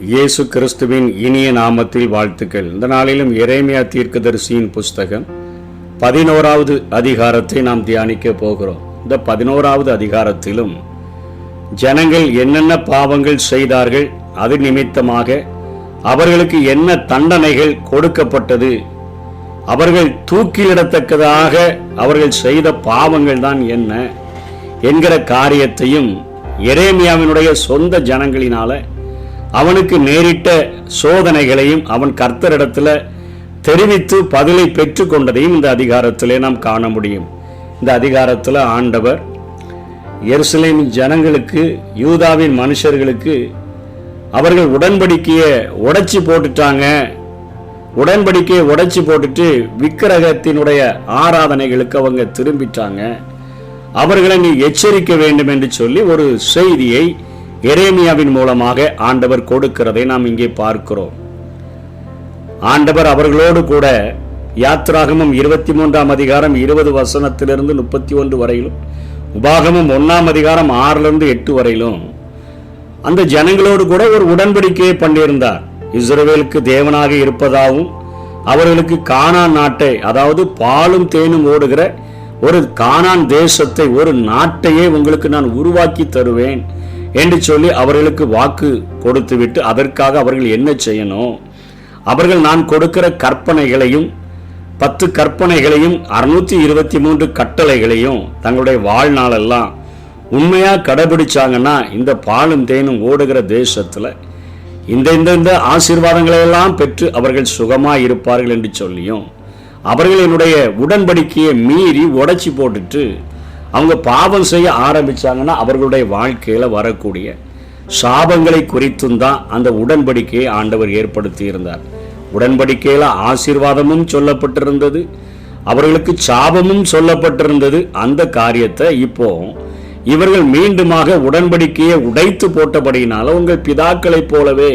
இயேசு கிறிஸ்துவின் இனிய நாமத்தில் வாழ்த்துக்கள். இந்த நாளிலும் எரேமியா தீர்க்கதரிசியின் புஸ்தகம் 11வது அதிகாரத்தை நாம் தியானிக்க போகிறோம். இந்த 11வது அதிகாரத்திலும் ஜனங்கள் என்னென்ன பாவங்கள் செய்தார்கள், அது நிமித்தமாக அவர்களுக்கு என்ன தண்டனைகள் கொடுக்கப்பட்டது, அவர்கள் தூக்கிலிடத்தக்கதாக அவர்கள் செய்த பாவங்கள் தான் என்ன என்கிற காரியத்தையும் எரேமியாவினுடைய சொந்த ஜனங்களினால அவனுக்கு நேரிட்ட சோதனைகளையும் அவன் கர்த்தரிடத்தில் தெரிவித்து பதிலை பெற்று கொண்டதையும் இந்த அதிகாரத்திலே நாம் காண முடியும். இந்த அதிகாரத்தில் ஆண்டவர் எருசலேம் ஜனங்களுக்கு, யூதாவின் மனுஷர்களுக்கு அவர்கள் உடன்படிக்கையை உடைச்சி போட்டுட்டாங்க, உடன்படிக்கையை உடைச்சி போட்டுட்டு விக்கிரகத்தினுடைய ஆராதனைகளுக்கு அவங்க திரும்பிட்டாங்க, அவர்களை நீ எச்சரிக்க வேண்டும் என்று சொல்லி ஒரு செய்தியை எரேமியாவின் மூலமாக ஆண்டவர் கொடுக்கிறதை நாம் இங்கே பார்க்கிறோம். ஆண்டவர் அவர்களோடு கூட யாத்திராகமம் 23ஆம் அதிகாரம் 20 வசனத்திலிருந்து 31 வரையிலும், உபாகமம் 1ஆம் அதிகாரம் 6லிருந்து 8 வரையிலும் அந்த ஜனங்களோடு கூட ஒரு உடன்படிக்கையை பண்ணியிருந்தார். இஸ்ரவேலுக்கு தேவனாக இருப்பதாகவும் அவர்களுக்கு கானான் நாட்டை, அதாவது பாலும் தேனும் ஓடுகிற ஒரு கானான் தேசத்தை, ஒரு நாட்டையே உங்களுக்கு நான் உருவாக்கி தருவேன் என்று சொல்லி அவர்களுக்கு வாக்கு கொடுத்துவிட்டு அதற்காக அவர்கள் என்ன செய்யணும், அவர்கள் நான் கொடுக்கிற கற்பனைகளையும் 10 கற்பனைகளையும் 623 கட்டளைகளையும் தங்களுடைய வாழ்நாளெல்லாம் உண்மையா கடைபிடிச்சாங்கன்னா இந்த பாலும் தேனும் ஓடுகிற தேசத்துல இந்த ஆசீர்வாதங்களை எல்லாம் பெற்று அவர்கள் சுகமா இருப்பார்கள் என்று சொல்லியும், அவர்கள் என்னுடைய உடன்படிக்கையை மீறி உடைச்சி போட்டுட்டு அவங்க பாவம் செய்ய ஆரம்பிச்சாங்கன்னா அவர்களுடைய வாழ்க்கையில வரக்கூடிய சாபங்களை குறித்தும் தான் அந்த உடன்படிக்கையை ஆண்டவர் ஏற்படுத்தி இருந்தார். உடன்படிக்கையில ஆசீர்வாதமும் சொல்லப்பட்டிருந்தது, அவர்களுக்கு சாபமும் சொல்லப்பட்டிருந்தது. அந்த காரியத்தை இப்போ இவர்கள் மீண்டுமாக உடன்படிக்கையை உடைத்து போட்டபடியினால உங்கள் பிதாக்களைப் போலவே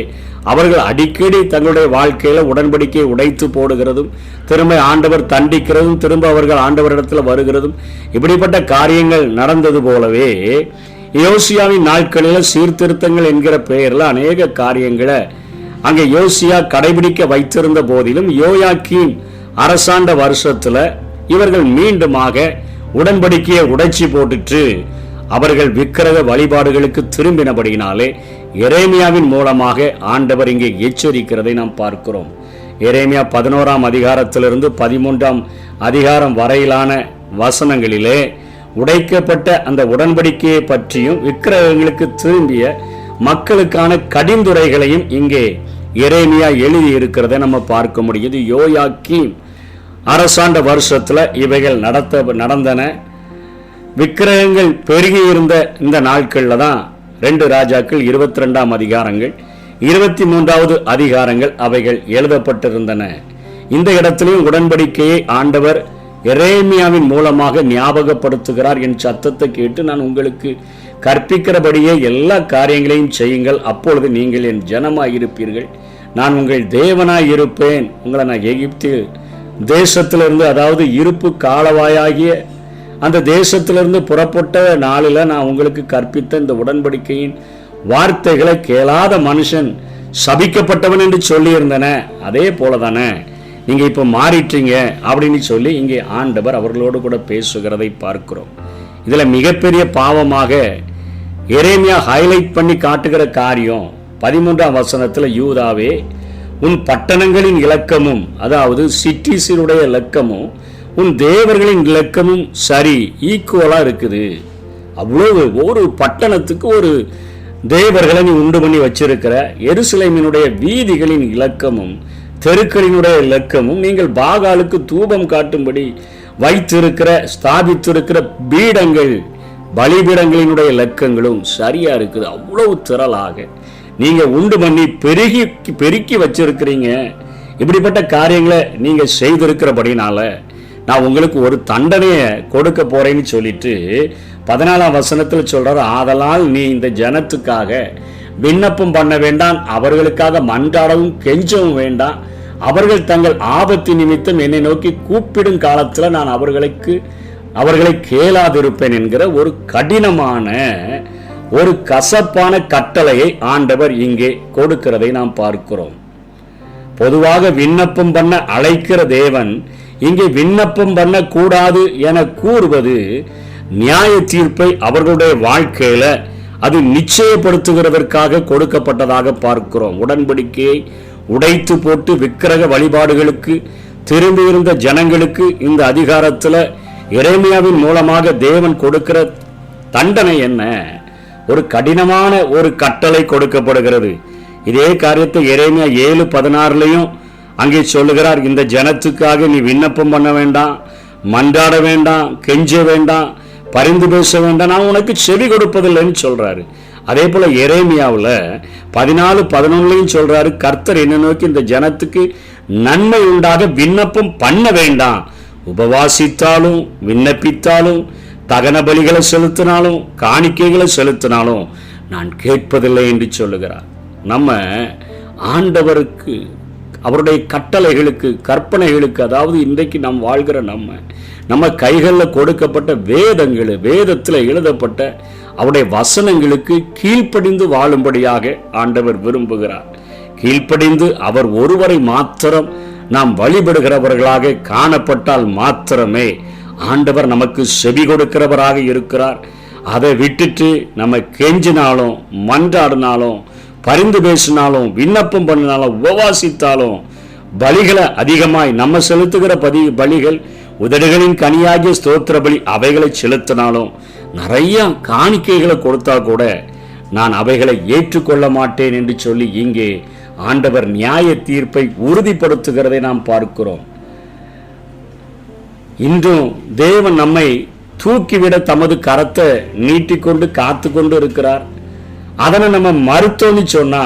அவர்கள் அடிக்கடி தங்களுடைய வாழ்க்கையில உடன்படிக்கையை உடைத்து போடுகிறதும், திரும்ப ஆண்டவர் தண்டிக்கிறதும், திரும்ப அவர்கள் ஆண்டவரிடத்தில் வருகிறதும், இப்படிப்பட்ட காரியங்கள் நடந்தது போலவே யோசியாவின் நாட்களில் சீர்திருத்தங்கள் என்கிற பெயரில் அநேக காரியங்களை அங்கே யோசியா கடைபிடிக்க வைத்திருந்த போதிலும் யோயாக்கீம் அரசாண்ட வருஷத்துல இவர்கள் மீண்டுமாக உடன்படிக்கையை உடைச்சி போட்டுட்டு அவர்கள் விக்கிரக வழிபாடுகளுக்கு திரும்பினபடியினாலே எரேமியாவின் மூலமாக ஆண்டவர் இங்கே எச்சரிக்கிறதை நாம் பார்க்கிறோம். எரேமியா 11ஆம் அதிகாரத்திலிருந்து 13ஆம் அதிகாரம் வரையிலான வசனங்களிலே உடைக்கப்பட்ட அந்த உடன்படிக்கையை பற்றியும் விக்கிரகங்களுக்கு திரும்பிய மக்களுக்கான கடிந்துரைகளையும் இங்கே எரேமியா எழுதி இருக்கிறதை நம்ம பார்க்க முடியுது. யோயாக்கீம் அரசாண்ட வருஷத்துல இவைகள் நடந்தன. விக்கிரகங்கள் பெருகி இருந்த இந்த நாட்கள்ல தான் 2 ராஜாக்கள் 22ஆம் அதிகாரங்கள் 23வது அதிகாரங்கள் அவைகள் எழுதப்பட்டிருந்தன. இந்த இடத்திலையும் உடன்படிக்கையை ஆண்டவர் எரேமியாவின் மூலமாக ஞாபகப்படுத்துகிறார். என் சத்தத்தை கேட்டு நான் உங்களுக்கு கற்பிக்கிறபடியே எல்லா காரியங்களையும் செய்யுங்கள், அப்பொழுது நீங்கள் என் ஜனமாயிருப்பீர்கள், நான் உங்கள் தேவனாயிருப்பேன், உங்களை நான் எகிப்து தேசத்திலிருந்து, அதாவது இருப்பு காலவாயாகிய அந்த தேசத்திலிருந்து புறப்பட்ட நாளில் நான் உங்களுக்கு கற்பித்த இந்த உடன்படிக்கையின் வார்த்தைகளை கேளாத மனுஷன் சபிக்கப்பட்டவன் என்று சொல்லி இருந்தன. அதே போல தானே நீங்க இப்ப மாறிட்டீங்க அப்படின்னு சொல்லி இங்கே ஆண்டவர் அவர்களோடு கூட பேசுகிறதை பார்க்கிறோம். இதுல மிகப்பெரிய பாவமாக எரேமியா ஹைலைட் பண்ணி காட்டுகிற காரியம் 13ஆம் வசனத்துல, யூதாவே உன் பட்டணங்களின் இலக்கமும், அதாவது சிட்டிஸினுடைய இலக்கமும் உன் தேவர்களின் இலக்கமும் சரி ஈக்குவலா இருக்குது. அவ்வளவு ஒரு பட்டணத்துக்கு ஒரு தேவர்களை நீ உண்டு பண்ணி வச்சிருக்கிற. எருசலேமினுடைய வீதிகளின் இலக்கமும் தெருக்களினுடைய இலக்கமும், நீங்கள் பாகாலுக்கு தூபம் காட்டும்படி வைத்திருக்கிற ஸ்தாபித்திருக்கிற பீடங்கள், பலிபீடங்களினுடைய இலக்கங்களும் சரியா இருக்குது. அவ்வளவு திரளாக நீங்க உண்டு பண்ணி பெருக்கி வச்சிருக்கிறீங்க. இப்படிப்பட்ட காரியங்களை நீங்க செய்திருக்கிறபடினால நான் உங்களுக்கு ஒரு தண்டனையை கொடுக்க போறேன்னு சொல்லிட்டு 14ஆம் வசனத்தில் சொல்றாரு, ஆதலால் நீ இந்த ஜனத்துக்காக விண்ணப்பம் பண்ண வேண்டாம், அவர்களுக்காக மன்றாடவும் கெஞ்சவும் வேண்டாம், அவர்கள் தங்கள் ஆபத்து நிமித்தம் என்னை நோக்கி கூப்பிடும் காலத்துல நான் அவர்களை கேளாதிருப்பேன் என்கிற ஒரு கடினமான ஒரு கசப்பான கட்டளையை ஆண்டவர் இங்கே கொடுக்கிறதை நாம் பார்க்கிறோம். பொதுவாக விண்ணப்பம் பண்ண அழைக்கிற தேவன் இங்கே விண்ணப்பம் பண்ண கூடாது என கூறுவது நியாய தீர்ப்பை அவர்களுடைய வாழ்க்கையில அது நிச்சயப்படுத்துகிறதற்காக கொடுக்கப்பட்டதாக பார்க்கிறோம். உடன்படிக்கையை உடைத்து போட்டு விக்கிரக வழிபாடுகளுக்கு திரும்பியிருந்த ஜனங்களுக்கு இந்த அதிகாரத்தில் எரேமியாவின் மூலமாக தேவன் கொடுக்கிற தண்டனை என்ன? ஒரு கடினமான ஒரு கட்டளை கொடுக்கப்படுகிறது. இதே காரியத்தை எரேமியா 7:16 அங்கே சொல்லுகிறார். இந்த ஜனத்துக்காக நீ விண்ணப்பம் பண்ண வேண்டாம், மன்றாட வேண்டாம், கெஞ்ச வேண்டாம், பரிந்து பேச வேண்டாம், நான் உனக்கு செவி கொடுப்பதில்லைன்னு சொல்றாரு. அதே போல எரேமியாவில் 14:11 சொல்றாரு, கர்த்தர் என்ன நோக்கி இந்த ஜனத்துக்கு நன்மை உண்டாக விண்ணப்பம் பண்ண வேண்டாம், உபவாசித்தாலும் விண்ணப்பித்தாலும் தகன பலிகளை செலுத்தினாலும் காணிக்கைகளை செலுத்தினாலும் நான் கேட்பதில்லை என்று சொல்லுகிறார். நம்ம ஆண்டவருக்கு அவருடைய கட்டளைகளுக்கு கற்பனைகளுக்கு, அதாவது இன்றைக்கு நாம் வாழ்கிற நம்ம கைகளில் கொடுக்கப்பட்ட வேதத்தில் எழுதப்பட்ட அவருடைய வசனங்களுக்கு கீழ்ப்படிந்து வாழும்படியாக ஆண்டவர் விரும்புகிறார். கீழ்ப்படிந்து அவர் ஒருவரை மாத்திரம் நாம் வழிபடுகிறவர்களாக காணப்பட்டால் மாத்திரமே ஆண்டவர் நமக்கு செவி கொடுக்கிறவராக இருக்கிறார். அதை விட்டுட்டு நம்ம கெஞ்சினாலும் மன்றாடினாலும் பரிந்து பேசினாலும் விண்ணப்பம் பண்ணினாலும் உபவாசித்தாலும் பலிகளை அதிகமாய் நம்ம செலுத்துகிற பலிகள் உதடுகளின் கனியாகிய ஸ்தோத்திர பலி அவைகளை செலுத்தினாலும் நிறைய காணிக்கைகளை கொடுத்தா கூட நான் அவைகளை ஏற்றுக்கொள்ள மாட்டேன் என்று சொல்லி இங்கே ஆண்டவர் நியாய தீர்ப்பை உறுதிப்படுத்துகிறதை நாம் பார்க்கிறோம். இன்றும் தேவன் நம்மை தூக்கிவிட தமது கரத்தை நீட்டிக்கொண்டு காத்து கொண்டு இருக்கிறார். அதனை நம்ம மறுத்தோன்னு சொன்னா,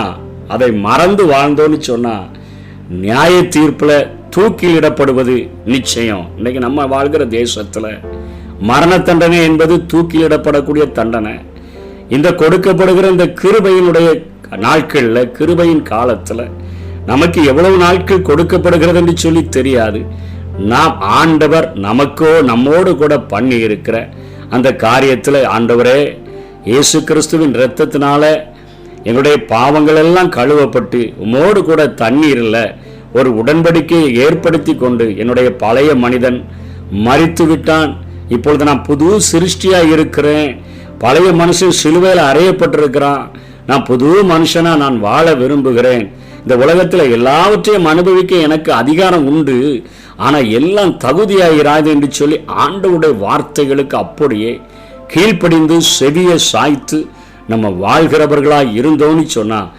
அதை மறந்து வாழ்ந்தோன்னு சொன்னா நியாய தீர்ப்புல தூக்கிலிடப்படுவது நிச்சயம். இன்னைக்கு நம்ம வாழ்கிற தேசத்துல மரண தண்டனை என்பது தூக்கிலிடப்படக்கூடிய தண்டனை. இந்த கொடுக்கப்படுகிற இந்த கிருபையினுடைய நாட்கள்ல, கிருபையின் காலத்துல நமக்கு எவ்வளவு நாட்கள் கொடுக்கப்படுகிறது என்று சொல்லி தெரியாது. நாம் ஆண்டவர் நமக்கோ நம்மோடு கூட பண்ணி இருக்கிற அந்த காரியத்தில், ஆண்டவரே இயேசு கிறிஸ்துவின் இரத்தத்தினால எங்களுடைய பாவங்கள் எல்லாம் கழுவப்பட்டு உமோடு கூட தண்ணீரில் ஒரு உடன்படிக்கையை ஏற்படுத்தி கொண்டு என்னுடைய பழைய மனிதன் மரித்து விட்டான், இப்பொழுது நான் புது சிருஷ்டியா இருக்கிறேன், பழைய மனுஷன் சிலுவையில் அறையப்பட்டிருக்கிறான், நான் புது மனுஷனா நான் வாழ விரும்புகிறேன், இந்த உலகத்தில் எல்லாவற்றையும் அனுபவிக்க எனக்கு அதிகாரம் உண்டு, ஆனால் எல்லாம் தகுதியாயிராது என்று சொல்லி ஆண்டவருடைய வார்த்தைகளுக்கு அப்படியே கீழ்ப்படிந்து செவியை சாய்த்து நம்ம வாழ்கிறவர்களாக இருந்தோன்னு சொன்னால்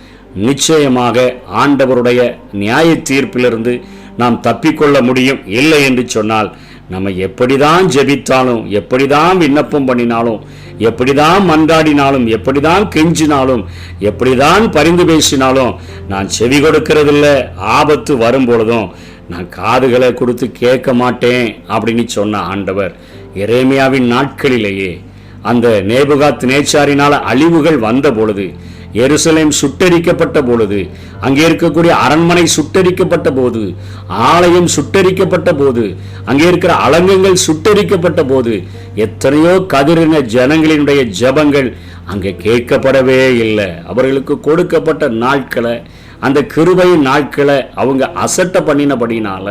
நிச்சயமாக ஆண்டவருடைய நியாய தீர்ப்பிலிருந்து நாம் தப்பிக்கொள்ள முடியும். இல்லை என்று சொன்னால் நம்ம எப்படிதான் ஜெபித்தாலும், எப்படிதான் விண்ணப்பம் பண்ணினாலும், எப்படிதான் மன்றாடினாலும், எப்படிதான் கெஞ்சினாலும், எப்படிதான் பரிந்து பேசினாலும் நான் செவி கொடுக்கறதில்ல, ஆபத்து வரும் பொழுதும் நான் காதுகளை கொடுத்து கேட்க மாட்டேன் அப்படின்னு சொன்ன ஆண்டவர் எரேமியாவின் நாட்களிலேயே அந்த நேபுகாத் நேச்சாரினால அழிவுகள் வந்த பொழுது, எருசலேம் சுட்டரிக்கப்பட்ட பொழுது, அங்கே இருக்கக்கூடிய அரண்மனை சுட்டரிக்கப்பட்ட போது, ஆலயம் சுட்டரிக்கப்பட்ட போது, அங்கே இருக்கிற அலங்கங்கள் சுட்டரிக்கப்பட்ட போது எத்தனையோ கதிரின ஜனங்களினுடைய ஜெபங்கள் அங்கே கேட்கப்படவே இல்லை. அவர்களுக்கு கொடுக்கப்பட்ட நாட்களை, அந்த கிருபையின் நாட்களை அவங்க அசட்ட பண்ணினபடினால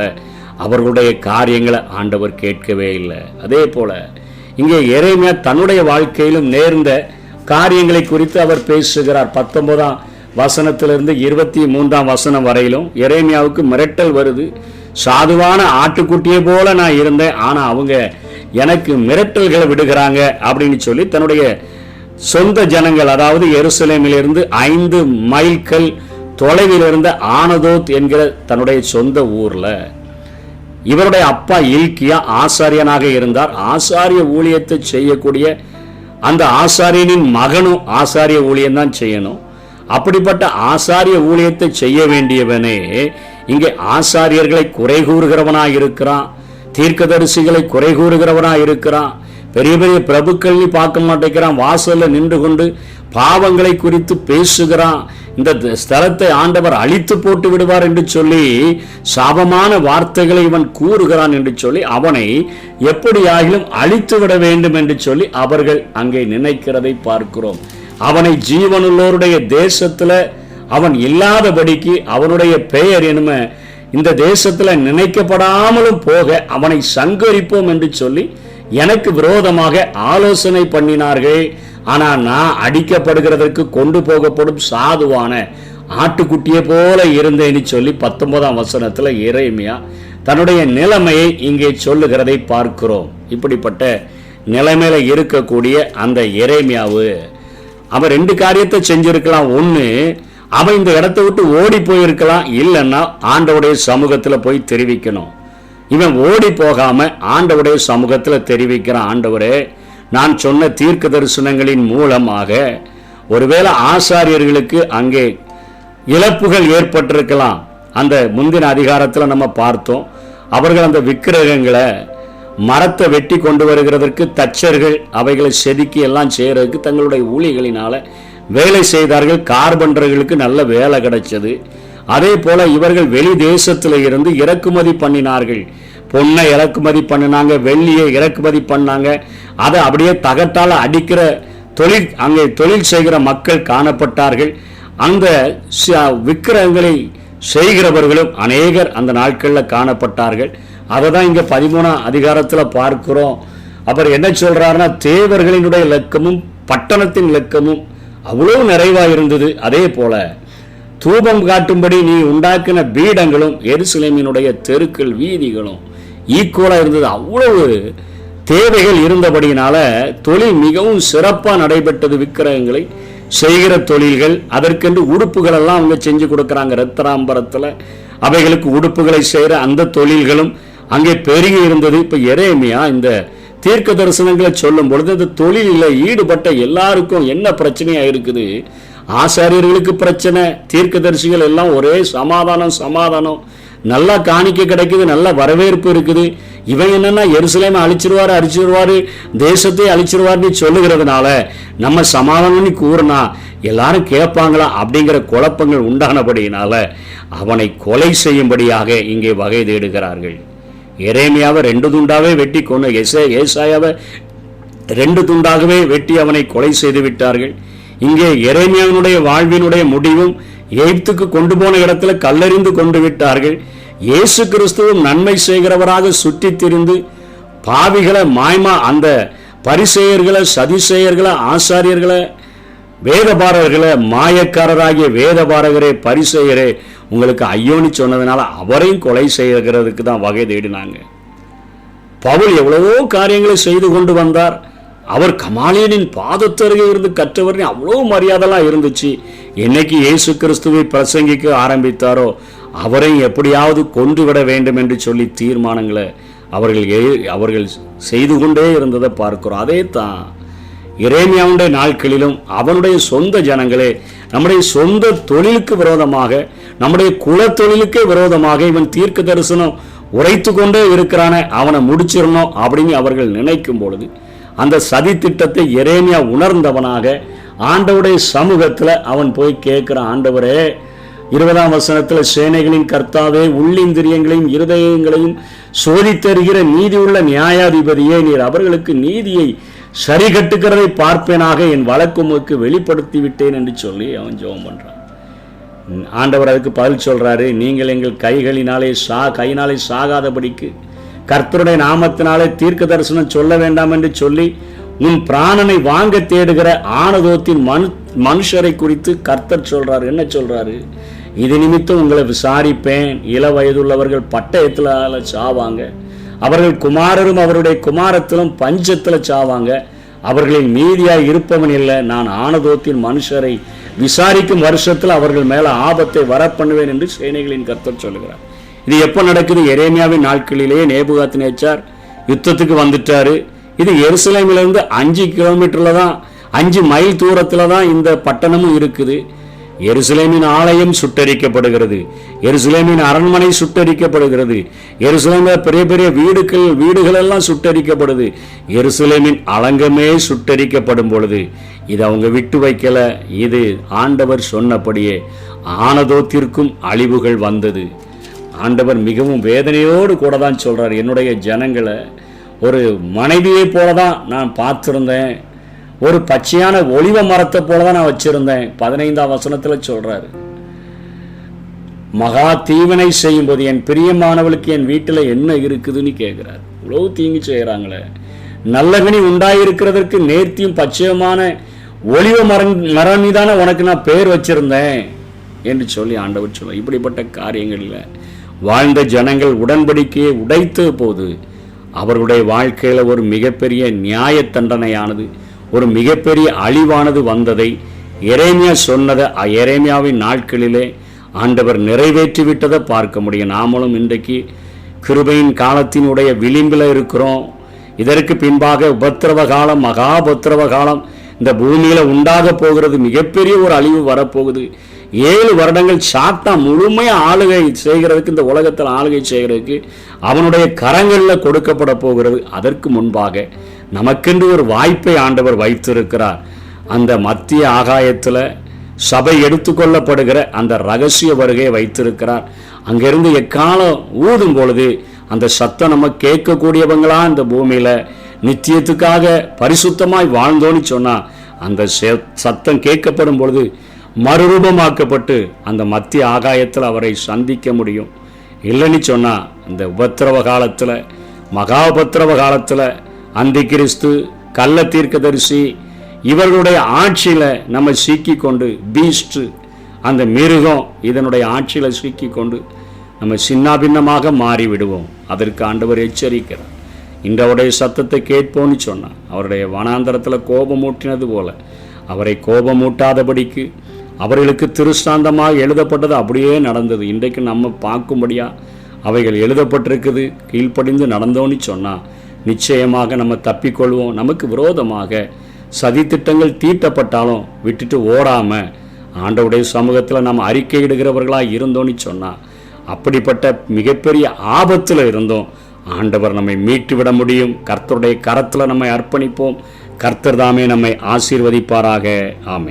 அவர்களுடைய காரியங்களை ஆண்டவர் கேட்கவே இல்லை. அதே போல இங்கே எரேமியா தன்னுடைய வாழ்க்கையிலும் நேர்ந்த காரியங்களை குறித்து அவர் பேசுகிறார். 19ஆம் வசனத்திலிருந்து 23ஆம் வசனம் வரையிலும் எரேமியாவுக்கு மிரட்டல் வருது. சாதுவான ஆட்டுக்குட்டியை போல நான் இருந்தேன், ஆனா அவங்க எனக்கு மிரட்டல்களை விடுகிறாங்க அப்படின்னு சொல்லி தன்னுடைய சொந்த ஜனங்கள், அதாவது எருசலேமிலிருந்து 5 மைல்கள் தொலைவில் இருந்த ஆனதோத் என்கிற தன்னுடைய சொந்த ஊர்ல, இவருடைய அப்பா இல்கியா ஆசாரியனாக இருந்தார். ஆசாரிய ஊழியத்தை செய்யக்கூடிய அந்த ஆசாரியனின் மகனும் ஆசாரிய ஊழியம் தான் செய்யணும். அப்படிப்பட்ட ஆசாரிய ஊழியத்தை செய்ய வேண்டியவனே இங்கே ஆசாரியர்களை குறை கூறுகிறவனாக இருக்கிறான், தீர்க்கதரிசிகளை குறை கூறுகிறவனாக இருக்கிறான், பெரிய பெரிய பிரபுக்கள் பார்க்க மாட்டேங்கிறான், வாசல்ல நின்று கொண்டு பாவங்களை குறித்து பேசுகிறான், இந்த ஸ்தலத்தை ஆண்டவர் அழித்து போட்டு விடுவார் என்று சொல்லி சாபமான வார்த்தைகளை இவன் கூறுகிறான் என்று சொல்லி அவனை எப்படியாகிலும் அழித்து விட வேண்டும் என்று சொல்லி அவர்கள் அங்கே நினைக்கிறதை பார்க்கிறோம். அவனை ஜீவனுள்ளோருடைய தேசத்துல அவன் இல்லாதபடிக்கு அவனுடைய பெயர் என்னும் இந்த தேசத்துல நினைக்கப்படாமலும் போக அவனை சங்கரிப்போம் என்று சொல்லி எனக்கு விரோதமாக ஆலோசனை பண்ணினார்கள். ஆனால் நான் அடிக்கப்படுகிறதற்கு கொண்டு போகப்படும் சாதுவான ஆட்டுக்குட்டியை போல இருந்தேன்னு சொல்லி 19ஆம் வசனத்துல எரேமியா தன்னுடைய நிலைமையை இங்கே சொல்லுகிறதை பார்க்கிறோம். இப்படிப்பட்ட நிலைமையில இருக்கக்கூடிய அந்த எரேமியாவு அவன் 2 காரியத்தை செஞ்சிருக்கலாம். ஒன்று, அவன் இந்த இடத்தை விட்டு ஓடி போயிருக்கலாம். இல்லைன்னா ஆண்டவருடைய சமூகத்துல போய் தெரிவிக்கணும். இவன் ஓடி போகாம ஆண்டவருடைய சமூகத்துல தெரிவிக்கிறான், ஆண்டவரே, நான் சொன்ன தீர்க்க தரிசனங்களின் மூலமாக ஒருவேளை ஆசாரியர்களுக்கு அங்கே இழப்புகள் ஏற்பட்டிருக்கலாம். அந்த முந்தின அதிகாரத்தில் நம்ம பார்த்தோம். அவர்கள் அந்த விக்கிரகங்களை மரத்தை வெட்டி கொண்டு வருகிறதற்கு தச்சர்கள் அவைகளை செதுக்கி எல்லாம் செய்யறதுக்கு தங்களுடைய ஊழியர்களினால வேலை செய்தார்கள். கார்பெண்டர்களுக்கு நல்ல வேலை கிடைச்சது. அதே போல இவர்கள் வெளி தேசத்தில் இருந்து இறக்குமதி பண்ணினார்கள். பொன்னை இறக்குமதி பண்ணினாங்க, வெள்ளியை இறக்குமதி பண்ணாங்க. அதை அப்படியே தகட்டால் அடிக்கிற அங்கே தொழில் செய்கிற மக்கள் காணப்பட்டார்கள். அந்த விக்கிரகங்களை செய்கிறவர்களும் அநேகர் அந்த நாட்களில் காணப்பட்டார்கள். அதை தான் இங்கே 13ஆம் அதிகாரத்தில் பார்க்கிறோம். அப்புறம் என்ன சொல்றாருன்னா, தேவர்களினுடைய இலக்கமும் பட்டணத்தின் இலக்கமும் அவ்வளவு நிறைவாக இருந்தது. அதே போல தூபம் காட்டும்படி நீ உண்டாக்கின பீடங்களும் எருசலேமினுடைய தெருக்கள் வீதிகளும் ஈக்குவலாக இருந்தது. அவ்வளவு தேவைகள் இருந்தபடியினால தொழில் மிகவும் சிறப்பாக நடைபெற்றது. விக்கிரகங்களை செய்கிற தொழில்கள், அதற்கென்று உடுப்புகள் எல்லாம் அவங்க செஞ்சு கொடுக்குறாங்க. ரத்தராம்பரத்தில் அவைகளுக்கு உடுப்புகளை செய்கிற அந்த தொழில்களும் அங்கே பெருகி இருந்தது. இப்போ எரேமியா இந்த தீர்க்க தரிசனங்களை சொல்லும் பொழுது இந்த தொழிலில் ஈடுபட்ட எல்லாருக்கும் என்ன பிரச்சனையா இருக்குது? ஆசாரியர்களுக்கு பிரச்சனை, தீர்க்கதரிசிகள் எல்லாம் ஒரே சமாதானம், நல்லா காணிக்க கிடைக்குது, நல்ல வரவேற்பு இருக்குது. இவன் என்னன்னா எருசலேமை அழிச்சிருவாரு, தேசத்தை அழிச்சிருவார்னு சொல்லுகிறதுனால நம்ம சமாதானம்னு கூறினா எல்லாரும் கேட்பாங்களா அப்படிங்கிற குழப்பங்கள் உண்டானபடியினால அவனை கொலை செய்யும்படியாக இங்கே வகை தேடுகிறார்கள். எரேமியாவை 2 துண்டாவே வெட்டி கொண்டு ஏசாயாவை 2 துண்டாகவே வெட்டி அவனை கொலை செய்து விட்டார்கள். இங்கே எரேமியாவினுடைய வாழ்வினுடைய முடிவும் எகிப்துக்கு கொண்டு போன இடத்துல கல்லறிந்து கொண்டு விட்டார்கள். இயேசு கிறிஸ்துவும் நன்மை செய்கிறவராக சுற்றி திரிந்து பாவிகளை அந்த பரிசேயர்களை, சதிசேயர்களை, ஆசாரியர்களை, வேதபாரகர்களை, மாயக்காரராகிய வேதபாரகரே, பரிசேயரே, உங்களுக்கு ஐயோன்னு சொன்னதுனால அவரையும் கொலை செய்கிறதுக்கு தான் வகை தேடினாங்க. பவுல் எவ்வளவோ காரியங்களை செய்து கொண்டு வந்தார். அவர் கமாலியனின் பாதத்தருகே இருந்து கற்றவர், அவ்வளோ மரியாதைலாம் இருந்துச்சு. என்னைக்கு இயேசு கிறிஸ்துவை பிரசங்கிக்க ஆரம்பித்தாரோ அவரை எப்படியாவது கொண்டு விட வேண்டும் என்று சொல்லி தீர்மானங்களை அவர்கள் செய்து கொண்டே இருந்ததை பார்க்கிறோம். அதே தான் எரேமியாவுடைய நாட்களிலும் அவனுடைய சொந்த ஜனங்களே நம்முடைய சொந்த தொழிலுக்கு விரோதமாக, நம்முடைய குல தொழிலுக்கே விரோதமாக இவன் தீர்க்க தரிசனம் உரைத்து கொண்டே இருக்கிறான, அவனை முடிச்சிடணும் அப்படின்னு அவர்கள் நினைக்கும் பொழுது அந்த சதி திட்டத்தை எரேமியா உணர்ந்தவனாக ஆண்டவருடைய சமூகத்தில் அவன் போய் கேட்கிறான், ஆண்டவரே, 20ஆம் வசனத்தில் சேனைகளின் கர்த்தாவே, உள்ளிந்திரியங்களையும் இருதயங்களையும் சோதித்தருகிற நீதி உள்ள நியாயாதிபதியே, நீர் அவர்களுக்கு நீதியை சரி கட்டுக்கிறதை பார்ப்பேனாக என் வழக்குமுக்கு வெளிப்படுத்தி விட்டேன் என்று சொல்லி அவன் ஜெபம் பண்றான். ஆண்டவர் அதுக்கு பதில் சொல்றாரு, நீங்கள் எங்கள் கையினாலே சாகாதபடிக்கு கர்த்தருடைய நாமத்தினாலே தீர்க்க தரிசனம் சொல்ல வேண்டாம் என்று சொல்லி உன் பிராணனை வாங்க தேடுகிற ஆனதோத்தின் மனுஷரை குறித்து கர்த்தர் சொல்றாரு. என்ன சொல்றாரு? இது நிமித்தம் உங்களை விசாரிப்பேன். இள வயதுள்ளவர்கள் பட்டயத்தில் சாவாங்க, அவர்கள் குமாரரும் அவருடைய குமாரத்திலும் பஞ்சத்தில் சாவாங்க, அவர்களில் மீதியாய் இருப்பவன் இல்லை. நான் ஆனதோத்தின் மனுஷரை விசாரிக்கும் வருஷத்தில் அவர்கள் மேல ஆபத்தை வரப்பண்ணுவேன் என்று சேனைகளின் கர்த்தர் சொல்லுகிறார். இது எப்போ நடக்குது? எரேமியாவின் நாட்களிலேயே நேபுகாத்நேச்சார் யுத்தத்துக்கு வந்துட்டாரு. இது எருசலேமிலிருந்து 5 கிலோமீட்டர்ல தான், 5 மைல் தூரத்துல தான் இந்த பட்டணமும் இருக்குது. எருசலேமின் ஆலயம் சுட்டரிக்கப்படுகிறது, எருசலேமின் அரண்மனை சுட்டரிக்கப்படுகிறது, எருசலேமில் பெரிய பெரிய வீடுகள் எல்லாம் சுட்டரிக்கப்படுது. எருசலேமின் அலங்கமே சுட்டரிக்கப்படும் பொழுது இது அவங்க விட்டு வைக்கல. இது ஆண்டவர் சொன்னபடியே ஆனதோத்திற்கும் அழிவுகள் வந்தது. ஆண்டவர் மிகவும் வேதனையோடு கூட தான் சொல்றார், என்னுடைய ஜனங்களை ஒரு மனைவியை போல தான் நான் பார்த்துருந்தேன், ஒரு பச்சையான ஒலிவ மரத்தை போலதான் நான் வச்சிருந்தேன். 15ஆம் வசனத்துல சொல்றாரு, மகா தீவினை செய்யும் போது என் பிரியமானவளுக்கு என் வீட்டுல என்ன இருக்குதுன்னு கேட்கிறார். இவ்வளவு தீங்கு செய்யறாங்களே, நல்லகனி உண்டாயிருக்கிறதற்கு நேர்த்தியும் பச்சையமான ஒலிவ மரம் மீதான உனக்கு நான் பேர் வச்சிருந்தேன் என்று சொல்லி ஆண்டவர் சொல்ல. இப்படிப்பட்ட காரியங்களில் வாழ்ந்த ஜனங்கள் உடன்படிக்கையை உடைத்த போது அவர்களுடைய வாழ்க்கையில ஒரு மிகப்பெரிய நியாய தண்டனையானது, ஒரு மிகப்பெரிய அழிவானது வந்ததை எரேமியா சொன்னதை எரேமியாவின் நாட்களிலே ஆண்டவர் நிறைவேற்றி விட்டதை பார்க்க முடியும். நாமளும் இன்றைக்கு கிருபையின் காலத்தினுடைய விளிம்பில் இருக்கிறோம். இதற்கு பின்பாக உபத்திரவ காலம், மகா உபத்திரவ காலம் இந்த பூமியில உண்டாக போகிறது. மிகப்பெரிய ஒரு அழிவு வரப்போகுது. 7 வருடங்கள் சாத்தா முழுமையா ஆளுகை செய்கிறதுக்கு, இந்த உலகத்தில் ஆளுகை செய்கிறதுக்கு அவனுடைய கரங்களில் கொடுக்கப்பட போகிறது. அதற்கு முன்பாக நமக்கென்று ஒரு வாய்ப்பை ஆண்டவர் வைத்திருக்கிறார். அந்த மத்திய ஆகாயத்தில் சபை எடுத்துக்கொள்ளப்படுகிற அந்த ரகசிய வருகையை வைத்திருக்கிறார். அங்கிருந்து எக்காலம் ஊதும் பொழுது அந்த சத்தம் நம்ம கேட்கக்கூடியவங்களா இந்த பூமியில நித்தியத்துக்காக பரிசுத்தமாய் வாழ்ந்தோன்னு சொன்னா அந்த சத்தம் கேட்கப்படும் பொழுது மறுரூபமாக்கப்பட்டு அந்த மத்திய ஆகாயத்தில் அவரை சந்திக்க முடியும். இல்லைன்னு சொன்னா இந்த உபத்திரவ காலத்தில், மகா உபத்திரவ காலத்தில் அந்தி கிறிஸ்து, கள்ள தீர்க்கதரிசி இவர்களுடைய ஆட்சியில நம்ம சிக்கி கொண்டு, பீஸ்ட் அந்த மிருகம் இதனுடைய ஆட்சியில சிக்கி கொண்டு நம்ம சின்னாபின்னமாக மாறிவிடுவோம். அதற்கு ஆண்டவர் எச்சரிக்கிறார். இன்றவருடைய சத்தத்தை கேட்போன்னு சொன்னார். அவருடைய வனாந்தரத்தில் கோபமூட்டினது போல அவரை கோபமூட்டாதபடிக்கு அவர்களுக்கு திருஷ்டாந்தமாக எழுதப்பட்டது அப்படியே நடந்தது. இன்றைக்கு நம்ம பார்க்கும்படியா அவைகள் எழுதப்பட்டிருக்குது. கீழ்ப்படிந்து நடந்தோன்னு சொன்னால் நிச்சயமாக நம்ம தப்பிக்கொள்வோம். நமக்கு விரோதமாக சதித்திட்டங்கள் தீட்டப்பட்டாலும் விட்டுட்டு ஓடாம ஆண்டவருடைய சமூகத்தில் நம்ம அறிக்கையிடுகிறவர்களாக இருந்தோன்னு சொன்னால் அப்படிப்பட்ட மிகப்பெரிய ஆபத்தில் இருந்தோம் ஆண்டவர் நம்மை மீட்டு விட முடியும். கர்த்தருடைய கரத்தில் நம்மை அர்ப்பணிப்போம். கர்த்தர் தாமே நம்மை ஆசீர்வதிப்பாராக. ஆமென்.